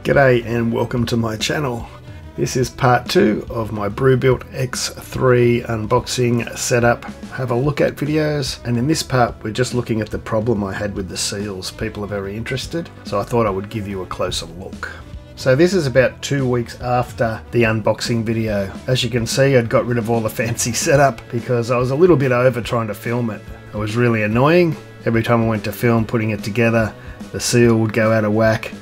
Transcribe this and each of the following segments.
G'day and welcome to my channel. This is part 2 of my Brewbuilt X3 unboxing setup have a look at videos, and in this part we're just looking at the problem I had with the seals. People are very interested, so I thought I would give you a closer look. So this is about 2 weeks after the unboxing video. As you can see, I'd got rid of all the fancy setup because I was a little bit over trying to film it. It was really annoying. Every time I went to film putting it together, the seal would go out of whack,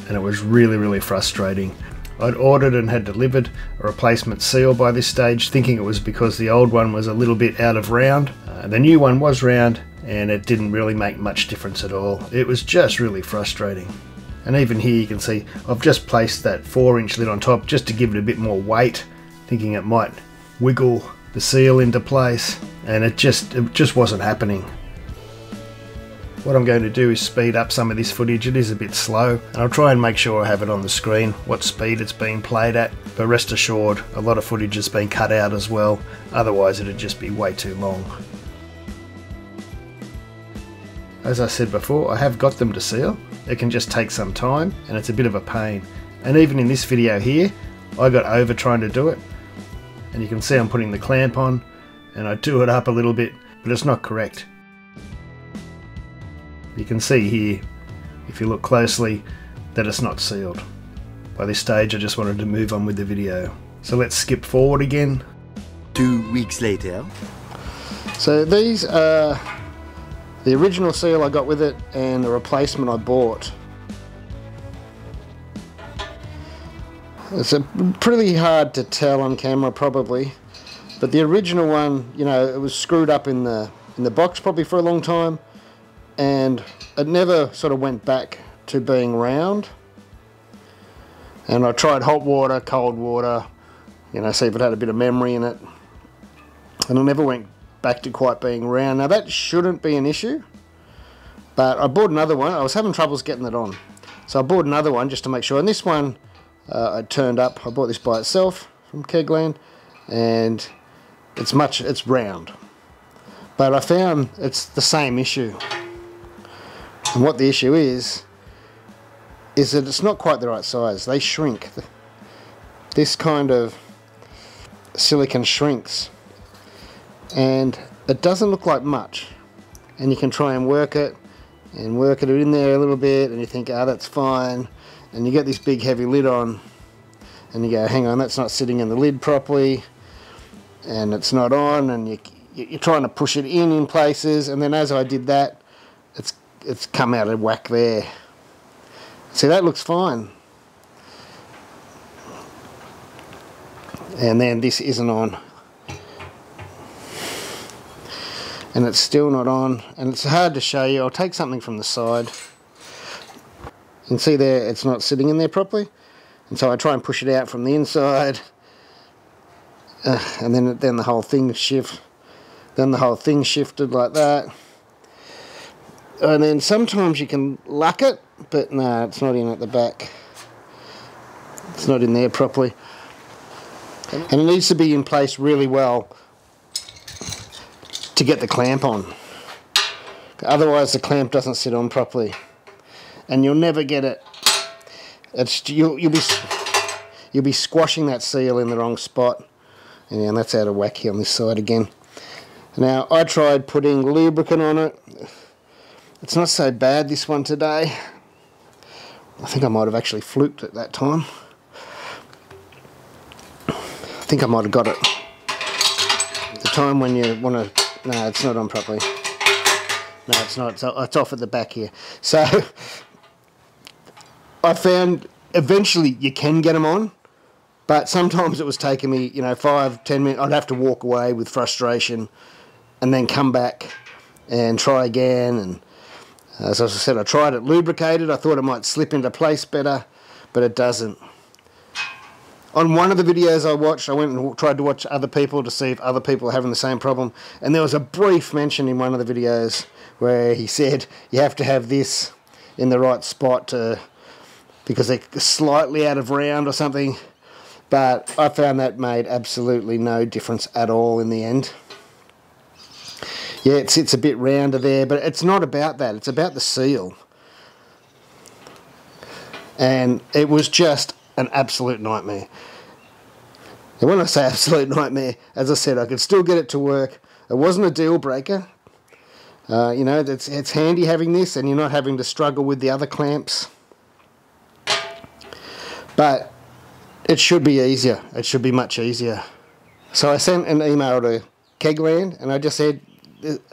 and it was really frustrating. I'd ordered and had delivered a replacement seal by this stage, thinking it was because the old one was a little bit out of round. The new one was round and it didn't really make much difference at all. It was just really frustrating. And even here you can see I've just placed that 4-inch lid on top just to give it a bit more weight, thinking it might wiggle the seal into place, and it just wasn't happening. What I'm going to do is speed up some of this footage. It is a bit slow, and I'll try and make sure I have it on the screen, what speed it's being played at, but rest assured a lot of footage has been cut out as well, otherwise it'd just be way too long. As I said before, I have got them to seal. It can just take some time and it's a bit of a pain, and even in this video here I got over trying to do it, and you can see I'm putting the clamp on and I do it up a little bit, but it's not correct. You can see here, if you look closely, that it's not sealed. By this stage I just wanted to move on with the video. So let's skip forward again. 2 weeks later. So these are the original seal I got with it and the replacement I bought. It's pretty hard to tell on camera probably, but the original one, you know, it was screwed up in the box probably for a long time, and it never sort of went back to being round. And I tried hot water, cold water, you know, see if it had a bit of memory in it, and it never went back to quite being round. Now that shouldn't be an issue, but I bought another one. I was having troubles getting it on, so I bought another one just to make sure, and this one I turned up. I bought this by itself from Kegland, and it's round, but I found it's the same issue. And what the issue is that it's not quite the right size. They shrink. This kind of silicone shrinks, and it doesn't look like much. And you can try and work it in there a little bit, and you think, oh, that's fine. And you get this big heavy lid on, and you go, hang on, that's not sitting in the lid properly, and it's not on, and you're trying to push it in places, and then as I did that, it's come out of whack there. See, that looks fine. And then this isn't on. And it's still not on. And it's hard to show you. I'll take something from the side. You can see there it's not sitting in there properly. And so I try and push it out from the inside. And then the whole thing shifted. Then the whole thing shifted like that. And then sometimes you can luck it, but no, it's not in at the back. It's not in there properly. And it needs to be in place really well to get the clamp on. Otherwise the clamp doesn't sit on properly, and you'll never get it. You'll be squashing that seal in the wrong spot, and that's out of whack here on this side again. Now I tried putting lubricant on it. It's not so bad, this one today. I think I might have actually fluked it that time. I think I might have got it. The time when you want to... No, it's not on properly. No, it's not. It's off at the back here. So I found eventually you can get them on, but sometimes it was taking me, 5-10 minutes. I'd have to walk away with frustration and then come back and try again. And as I said, I tried it lubricated. I thought it might slip into place better, but it doesn't. On one of the videos I watched, I went and tried to watch other people to see if other people are having the same problem, and there was a brief mention in one of the videos where he said you have to have this in the right spot because they're slightly out of round or something, but I found that made absolutely no difference at all in the end. Yeah, it sits a bit rounder there, but it's not about that. It's about the seal. and it was just an absolute nightmare. And when I say absolute nightmare, as I said, I could still get it to work. It wasn't a deal breaker. You know, it's handy having this, and you're not having to struggle with the other clamps. But it should be easier. It should be much easier. So I sent an email to Kegland, and I just said,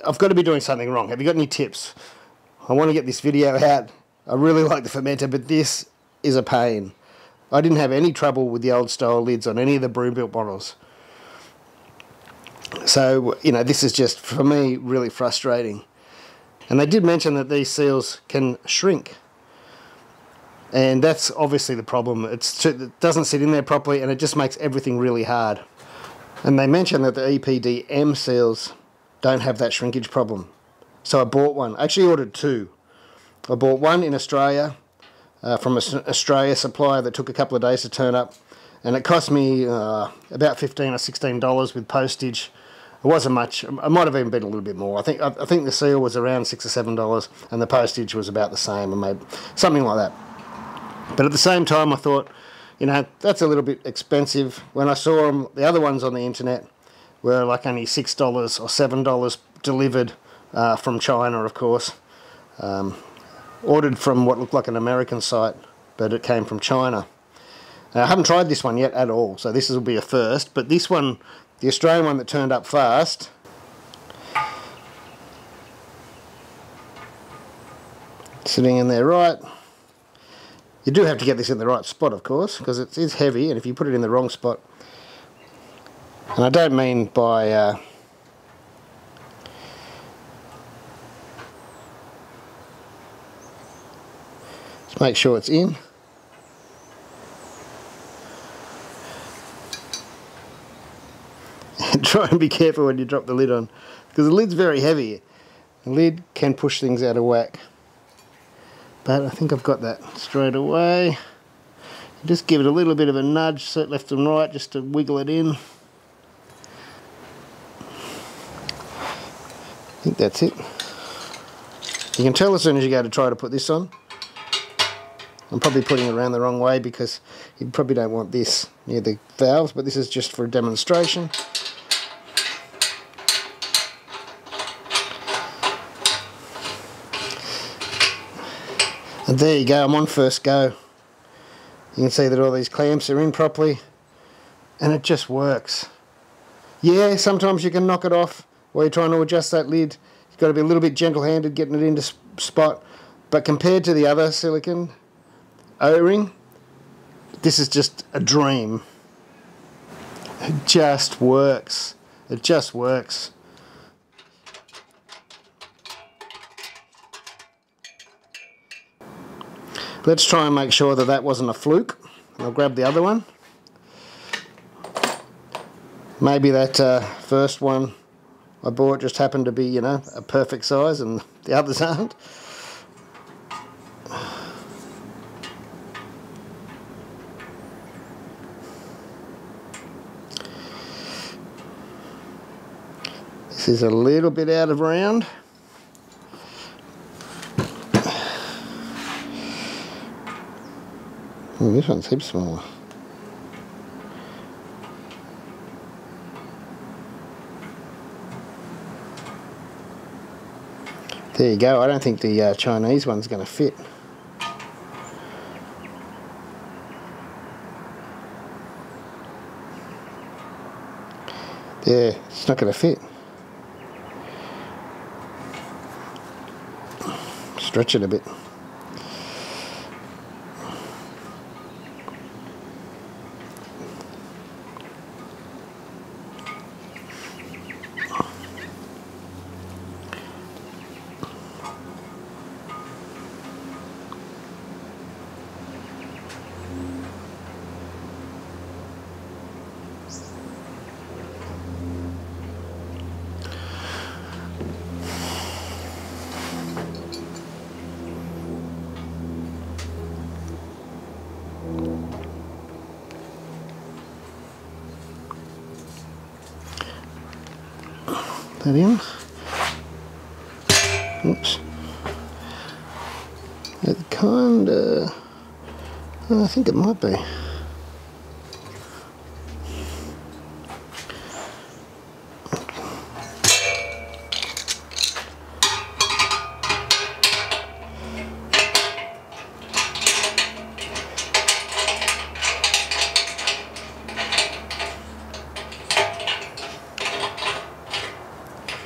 I've got to be doing something wrong. Have you got any tips? I want to get this video out. I really like the fermenter, but this is a pain. I didn't have any trouble with the old style lids on any of the Brewbuilt bottles. So, you know, this is just, for me, really frustrating. And they did mention that these seals can shrink. And that's obviously the problem. It doesn't sit in there properly, and it just makes everything really hard. And they mentioned that the EPDM seals don't have that shrinkage problem. So I bought one. I actually ordered two. I bought one in Australia from an Australia supplier that took a couple of days to turn up. And it cost me about $15 or $16 with postage. It wasn't much. It might have even been a little bit more. I think the seal was around $6 or $7, and the postage was about the same, or maybe something like that. But at the same time, I thought, you know, that's a little bit expensive. When I saw them, the other ones on the internet were like only $6 or $7 delivered from China, of course. Ordered from what looked like an American site, but it came from China. I haven't tried this one yet at all, so this will be a first. But this one, the Australian one that turned up fast, sitting in there right. You do have to get this in the right spot, of course, because it is heavy, and if you put it in the wrong spot, and I don't mean by just make sure it's in. And try and be careful when you drop the lid on, because the lid's very heavy. The lid can push things out of whack. But I think I've got that straight away. Just give it a little bit of a nudge, so left and right, just to wiggle it in. I think that's it. You can tell as soon as you go to try to put this on. I'm probably putting it around the wrong way because you probably don't want this near the valves, but this is just for a demonstration. And there you go, I'm on first go. You can see that all these clamps are in properly, and it just works. Yeah, sometimes you can knock it off while you're trying to adjust that lid. You've got to be a little bit gentle-handed getting it into spot, but compared to the other silicone O-ring, this is just a dream. It just works. It just works. Let's try and make sure that that wasn't a fluke. I'll grab the other one. Maybe that first one I bought just happened to be, you know, a perfect size and the others aren't. This is a little bit out of round. Oh, this one's heaps smaller. There you go. I don't think the Chinese one's going to fit. Yeah, it's not going to fit. Stretch it a bit. That in. Oops. It kinda I think it might be.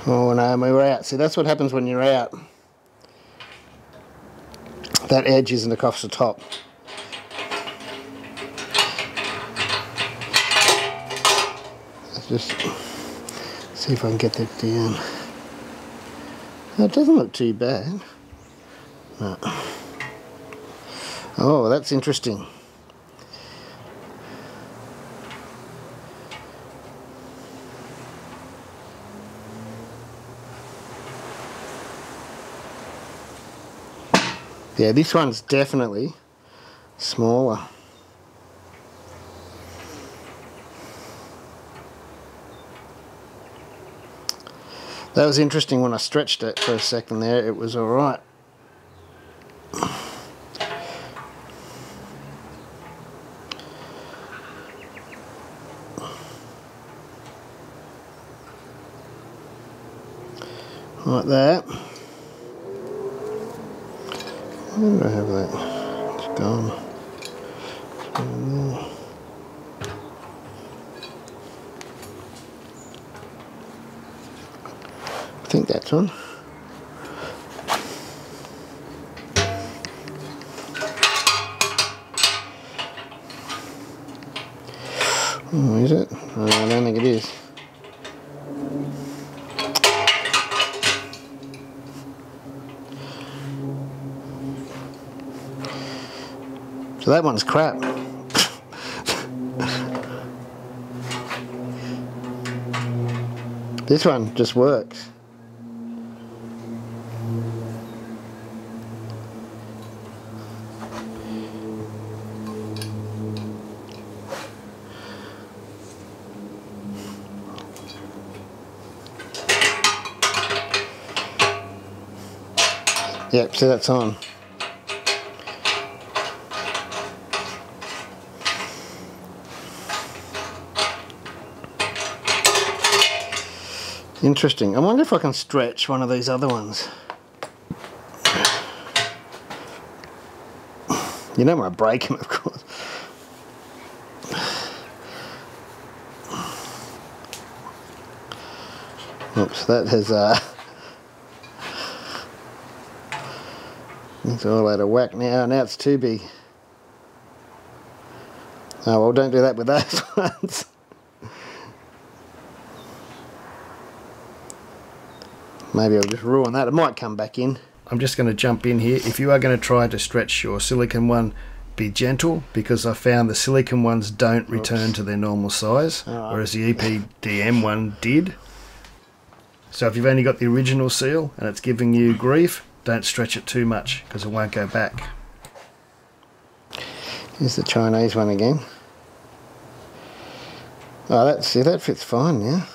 Oh no, we were out. See, that's what happens when you're out. That edge isn't across the top. Let's just see if I can get that down. It doesn't look too bad. No. Oh, that's interesting. Yeah, this one's definitely smaller. That was interesting when I stretched it for a second there, it was alright. Like that. Where did I have that? It's gone. I think that's on. Oh, is it? Oh, I don't think it is. So that one's crap. This one just works. Yep, so that's on. Interesting. I wonder if I can stretch one of these other ones. You don't want to break them, of course. Oops, that has it's all out of whack now. Now it's too big. Oh well, don't do that with those ones. Maybe I'll just ruin that. It might come back in. I'm just going to jump in here. If you are going to try to stretch your silicone one, be gentle, because I found the silicone ones don't return to their normal size, whereas the EPDM one did. So if you've only got the original seal and it's giving you grief, don't stretch it too much because it won't go back. Here's the Chinese one again. Oh, see, that fits fine now.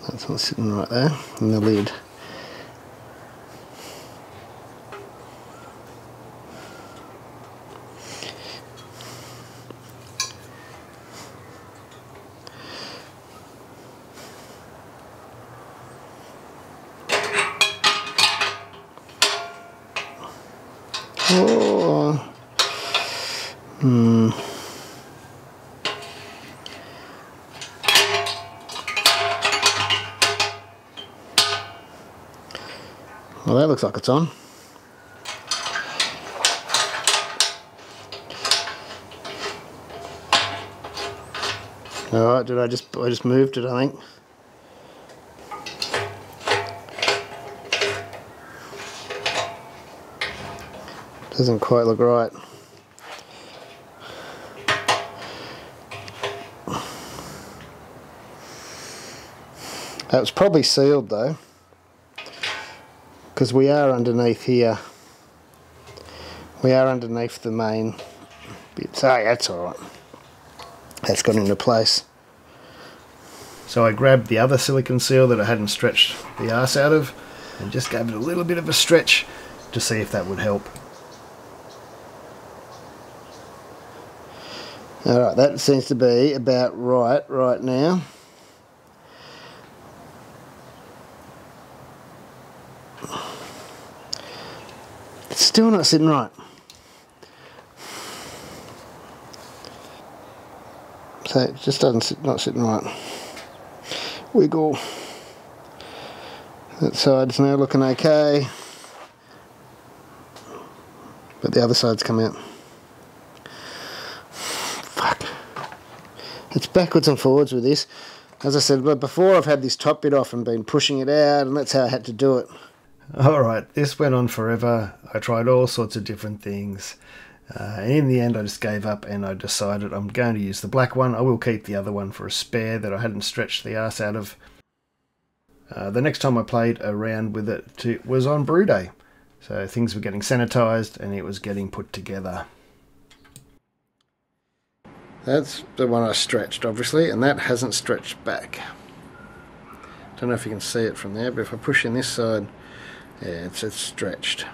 That's one sitting right there in the lid. Oh. Well, that looks like it's on. Alright, I just moved it, I think. Doesn't quite look right. That was probably sealed though, because we are underneath here. We are underneath the main bit. So that's alright. That's got into place. So I grabbed the other silicone seal that I hadn't stretched the arse out of and just gave it a little bit of a stretch to see if that would help. Alright, that seems to be about right now. It's still not sitting right. So it just not sitting right. Wiggle. That side's now looking okay, but the other side's come out. Fuck. It's backwards and forwards with this. As I said, but before I've had this top bit off and been pushing it out, and that's how I had to do it. Alright, this went on forever. I tried all sorts of different things. And in the end I just gave up and I decided I'm going to use the black one. I will keep the other one for a spare that I hadn't stretched the arse out of. The next time I played around with it was on Brew Day. So things were getting sanitized and it was getting put together. That's the one I stretched, obviously, and that hasn't stretched back. Don't know if you can see it from there, but if I push in this side, yeah, it's stretched.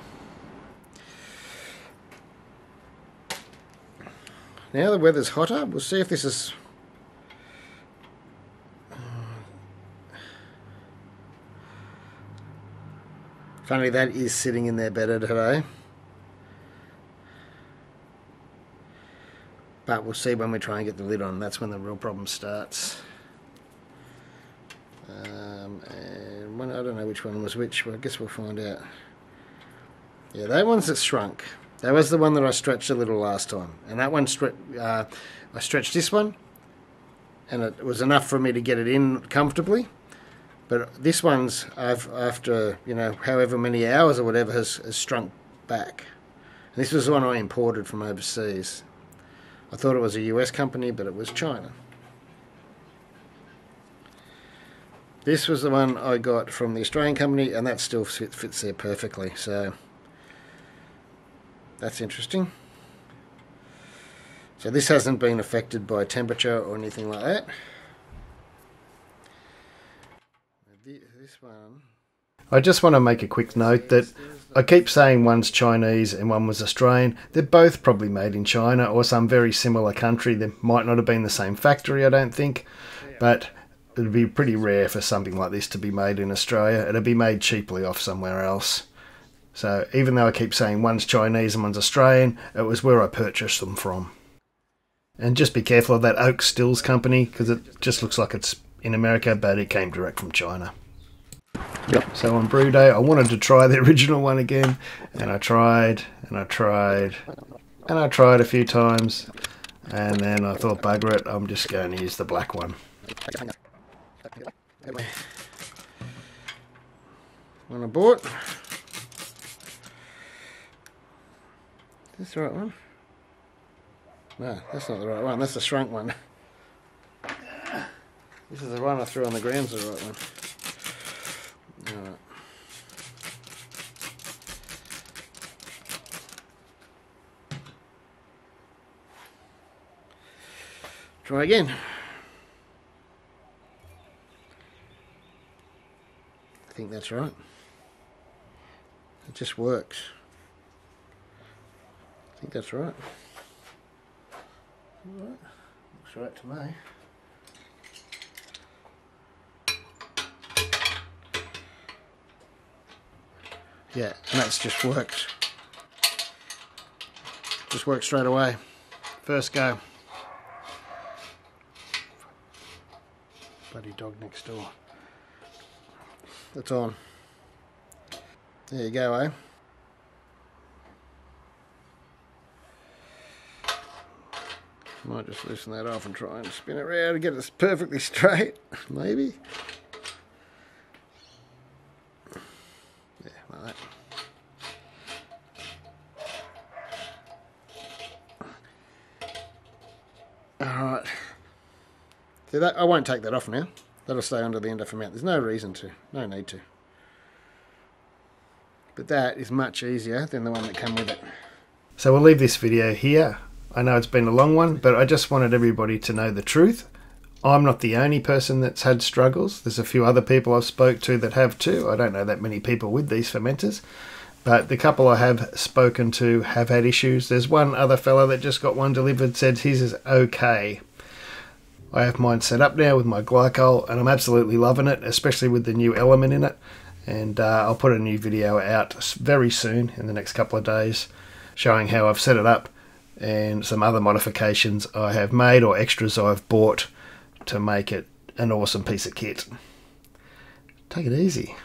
Now the weather's hotter. We'll see if this is... Funny, that is sitting in there better today. But we'll see when we try and get the lid on. That's when the real problem starts. And one, I don't know which one was which, but I guess we'll find out. Yeah, that one's that shrunk. That was the one that I stretched a little last time. And that one, I stretched this one, and it was enough for me to get it in comfortably. But this one's, after, you know, however many hours or whatever, has shrunk back. And this was the one I imported from overseas. I thought it was a US company, but it was China. This was the one I got from the Australian company, and that still fits there perfectly. So that's interesting. So this hasn't been affected by temperature or anything like that. This one... I just want to make a quick note that I keep saying one's Chinese and one was Australian. They're both probably made in China or some very similar country. They might not have been the same factory, I don't think, but it would be pretty rare for something like this to be made in Australia. It'd be made cheaply off somewhere else. So even though I keep saying one's Chinese and one's Australian, it was where I purchased them from. And just be careful of that Oak Stills company, because it just looks like it's in America, but it came direct from China. Yep. So on Brew Day, I wanted to try the original one again, and I tried, and I tried, and I tried a few times, and then I thought, bugger it, I'm just going to use the black one. One I bought. Is this the right one? No, that's not the right one. That's the shrunk one. This is the one I threw on the ground's the right one. Alright. Try again. I think that's right. It just works. I think that's right. Alright. Looks right to me. Yeah, and that's just worked. Just worked straight away. First go. Bloody dog next door. That's on. There you go, eh? Might just loosen that off and try and spin it around and get it perfectly straight. Maybe. Yeah, like that. Alright. See that? I won't take that off now. That'll stay under the end of the mount. There's no reason to. No need to. But that is much easier than the one that came with it. So we'll leave this video here. I know it's been a long one, but I just wanted everybody to know the truth. I'm not the only person that's had struggles. There's a few other people I've spoke to that have too. I don't know that many people with these fermenters, but the couple I have spoken to have had issues. There's one other fella that just got one delivered, said his is okay. I have mine set up now with my glycol, and I'm absolutely loving it, especially with the new element in it. And I'll put a new video out very soon in the next couple of days showing how I've set it up and some other modifications I have made or extras I've bought to make it an awesome piece of kit. Take it easy.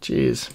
Cheers.